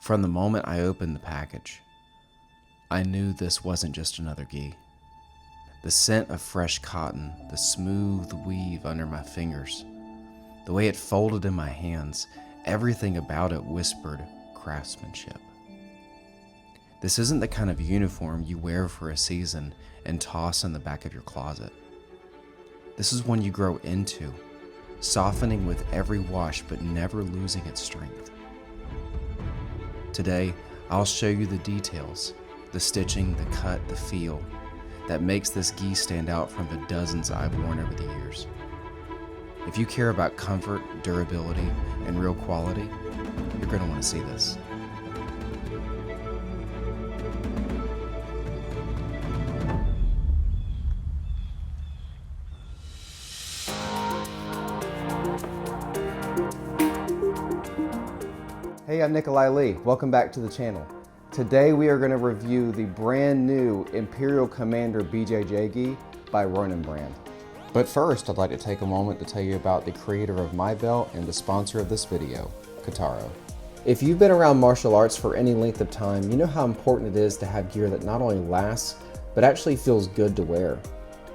From the moment I opened the package, I knew this wasn't just another gi. The scent of fresh cotton, the smooth weave under my fingers, the way it folded in my hands, everything about it whispered craftsmanship. This isn't the kind of uniform you wear for a season and toss in the back of your closet. This is one you grow into, softening with every wash but never losing its strength. Today, I'll show you the details, the stitching, the cut, the feel, that makes this gi stand out from the dozens I've worn over the years. If you care about comfort, durability, and real quality, you're going to want to see this. Hey, I'm Nikolai Lee. Welcome back to the channel. Today we are going to review the brand new Imperial Commander BJJ gi by Ronin brand. But first, I'd like to take a moment to tell you about the creator of my belt and the sponsor of this video, Kitaro. If you've been around martial arts for any length of time, you know how important it is to have gear that not only lasts, but actually feels good to wear.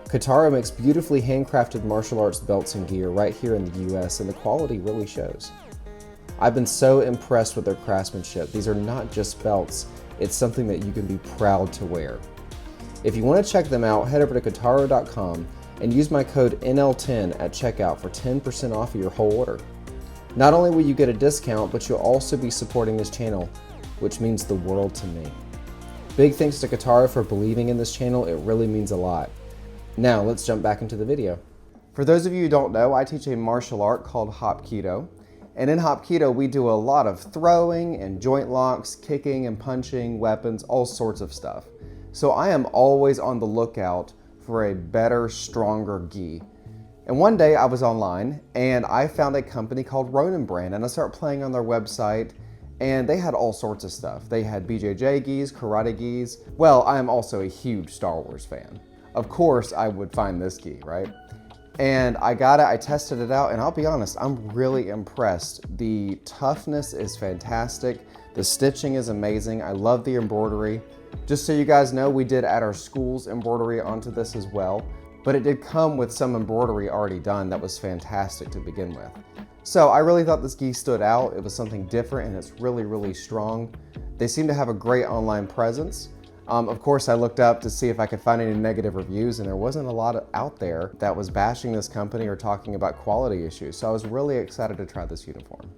Kitaro makes beautifully handcrafted martial arts belts and gear right here in the US, and the quality really shows. I've been so impressed with their craftsmanship. These are not just belts, it's something that you can be proud to wear. If you want to check them out, head over to kitaro.com and use my code NL10 at checkout for 10% off of your whole order. Not only will you get a discount, but you'll also be supporting this channel, which means the world to me. Big thanks to Kitaro for believing in this channel, it really means a lot. Now let's jump back into the video. For those of you who don't know, I teach a martial art called Hapkido. And in Hapkido, we do a lot of throwing and joint locks, kicking and punching, weapons, all sorts of stuff. So I am always on the lookout for a better, stronger gi. And one day I was online and I found a company called Ronin brand, and I started playing on their website, and they had all sorts of stuff. They had BJJ gis, karate gis. Well, I am also a huge Star Wars fan. Of course I would find this gi, right? And I got it, I tested it out, and I'll be honest, I'm really impressed. The toughness is fantastic. The stitching is amazing. I love the embroidery. Just so you guys know, we did add our school's embroidery onto this as well, but it did come with some embroidery already done that was fantastic to begin with. So I really thought this gi stood out. It was something different, and it's really, really strong. They seem to have a great online presence. Of course, I looked up to see if I could find any negative reviews, and there wasn't a lot out there that was bashing this company or talking about quality issues. So I was really excited to try this uniform.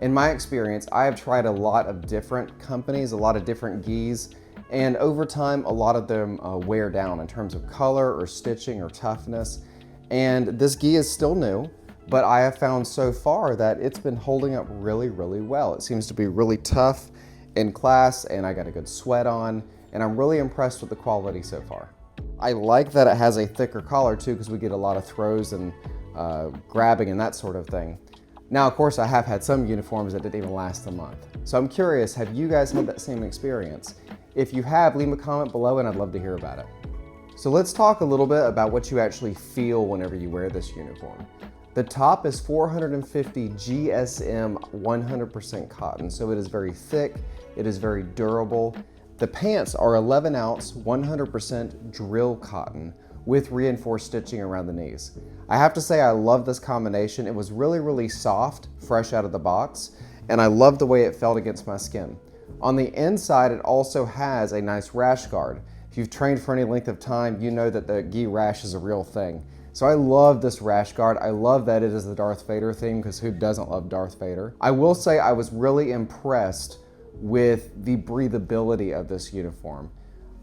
In my experience, I have tried a lot of different companies, a lot of different gis, and over time, a lot of them wear down in terms of color or stitching or toughness. And this gi is still new, but I have found so far that it's been holding up really, really well. It seems to be really tough in class, and I got a good sweat on, and I'm really impressed with the quality so far. I like that it has a thicker collar too, because we get a lot of throws and grabbing and that sort of thing. Now, of course, I have had some uniforms that didn't even last a month. So I'm curious, have you guys had that same experience? If you have, leave a comment below and I'd love to hear about it. So let's talk a little bit about what you actually feel whenever you wear this uniform. The top is 450 GSM 100% cotton, so it is very thick, it is very durable. The pants are 11 ounce, 100% drill cotton with reinforced stitching around the knees. I have to say I love this combination. It was really, really soft, fresh out of the box, and I love the way it felt against my skin. On the inside, it also has a nice rash guard. If you've trained for any length of time, you know that the gi rash is a real thing. So I love this rash guard. I love that it is the Darth Vader theme, because who doesn't love Darth Vader? I will say I was really impressed with the breathability of this uniform.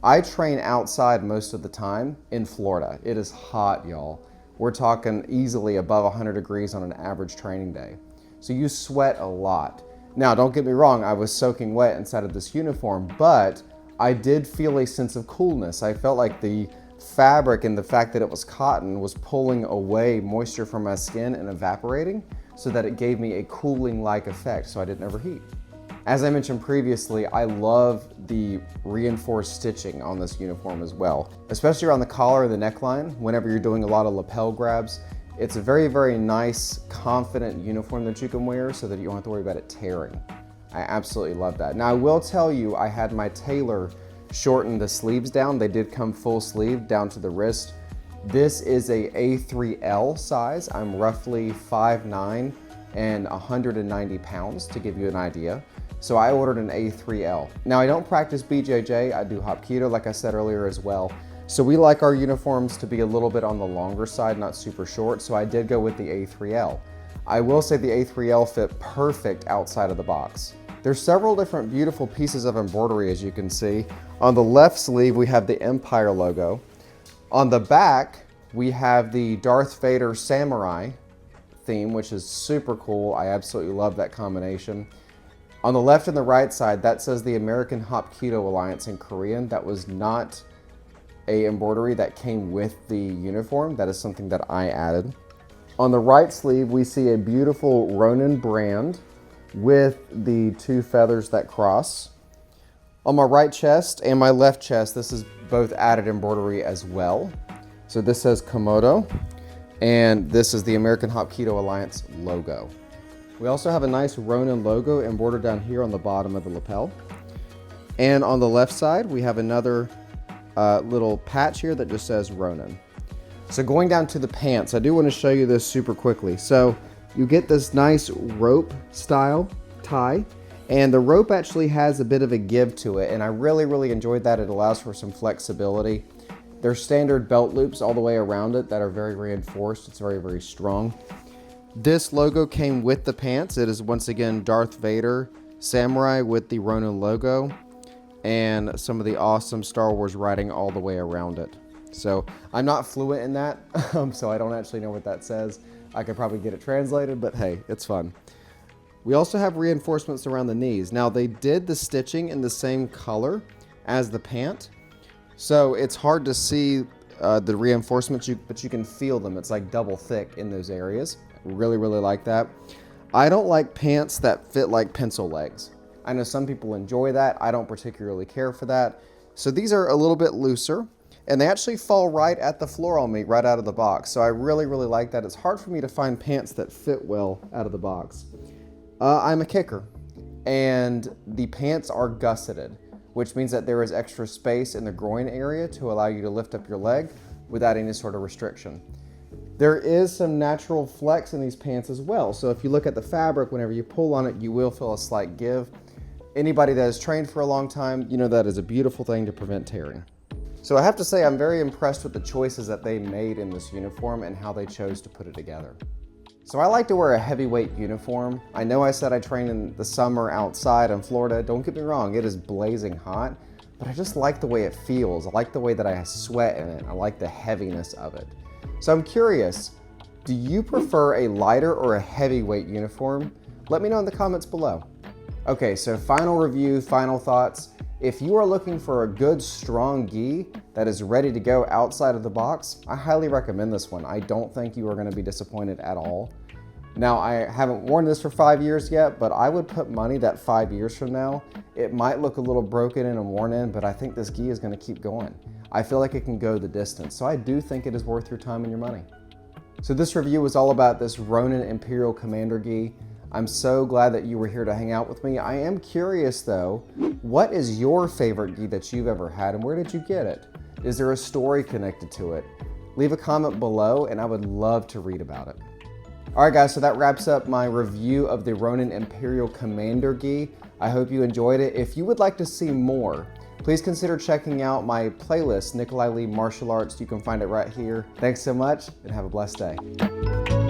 I train outside most of the time in Florida. It is hot, y'all. We're talking easily above 100 degrees on an average training day. So you sweat a lot. Now, don't get me wrong, I was soaking wet inside of this uniform, but I did feel a sense of coolness. I felt like the fabric and the fact that it was cotton was pulling away moisture from my skin and evaporating, so that it gave me a cooling-like effect so I didn't overheat. As I mentioned previously, I love the reinforced stitching on this uniform as well, especially around the collar and the neckline. Whenever you're doing a lot of lapel grabs, it's a very, very nice, confident uniform that you can wear so that you don't have to worry about it tearing. I absolutely love that. Now I will tell you, I had my tailor shorten the sleeves down. They did come full sleeve down to the wrist. This is a A3L size. I'm roughly 5'9" and 190 pounds, to give you an idea. So I ordered an A3L. Now I don't practice BJJ, I do Hapkido like I said earlier as well. So we like our uniforms to be a little bit on the longer side, not super short, so I did go with the A3L. I will say the A3L fit perfect outside of the box. There's several different beautiful pieces of embroidery, as you can see. On the left sleeve, we have the Empire logo. On the back, we have the Darth Vader samurai theme, which is super cool. I absolutely love that combination. On the left and the right side, that says the American Hapkido Alliance in Korean. That was not a embroidery that came with the uniform. That is something that I added. On the right sleeve, we see a beautiful Ronin brand with the two feathers that cross. On my right chest and my left chest, this is both added embroidery as well. So this says Komodo, and this is the American Hapkido Alliance logo. We also have a nice Ronin logo embroidered down here on the bottom of the lapel. And on the left side, we have another little patch here that just says Ronin. So going down to the pants, I do want to show you this super quickly. So you get this nice rope style tie, and the rope actually has a bit of a give to it, and I really enjoyed that. It allows for some flexibility. There's standard belt loops all the way around it that are very reinforced. It's very strong. This logo came with the pants. It is once again Darth Vader samurai with the Ronin logo and some of the awesome Star Wars writing all the way around it. So I'm not fluent in that, so I don't actually know what that says. I could probably get it translated, but hey, it's fun. We also have reinforcements around the knees. Now they did the stitching in the same color as the pant, so it's hard to see the reinforcements, but you can feel them. It's like double thick in those areas. Really like that. I don't like pants that fit like pencil legs. I know some people enjoy that. I don't particularly care for that. So these are a little bit looser, and they actually fall right at the floor on me right out of the box. So I really like that. It's hard for me to find pants that fit well out of the box. I'm a kicker, and the pants are gusseted, which means that there is extra space in the groin area to allow you to lift up your leg without any sort of restriction. There is some natural flex in these pants as well. So if you look at the fabric, whenever you pull on it, you will feel a slight give. Anybody that has trained for a long time, you know that is a beautiful thing to prevent tearing. So I have to say I'm very impressed with the choices that they made in this uniform and how they chose to put it together. So I like to wear a heavyweight uniform. I know I said I train in the summer outside in Florida. Don't get me wrong, it is blazing hot, but I just like the way it feels. I like the way that I sweat in it. I like the heaviness of it. So I'm curious, do you prefer a lighter or a heavyweight uniform? Let me know in the comments below. Okay, so final review, final thoughts. If you are looking for a good, strong gi that is ready to go outside of the box, I highly recommend this one. I don't think you are going to be disappointed at all. Now, I haven't worn this for 5 years yet, but I would put money that 5 years from now, it might look a little broken and worn in, but I think this gi is going to keep going. I feel like it can go the distance, so I do think it is worth your time and your money. So this review was all about this Ronin Imperial Commander gi. I'm so glad that you were here to hang out with me. I am curious though, what is your favorite gi that you've ever had and where did you get it? Is there a story connected to it? Leave a comment below and I would love to read about it. All right guys, so that wraps up my review of the Ronin Imperial Commander gi. I hope you enjoyed it. If you would like to see more, please consider checking out my playlist, Nikolai Lee Martial Arts. You can find it right here. Thanks so much and have a blessed day.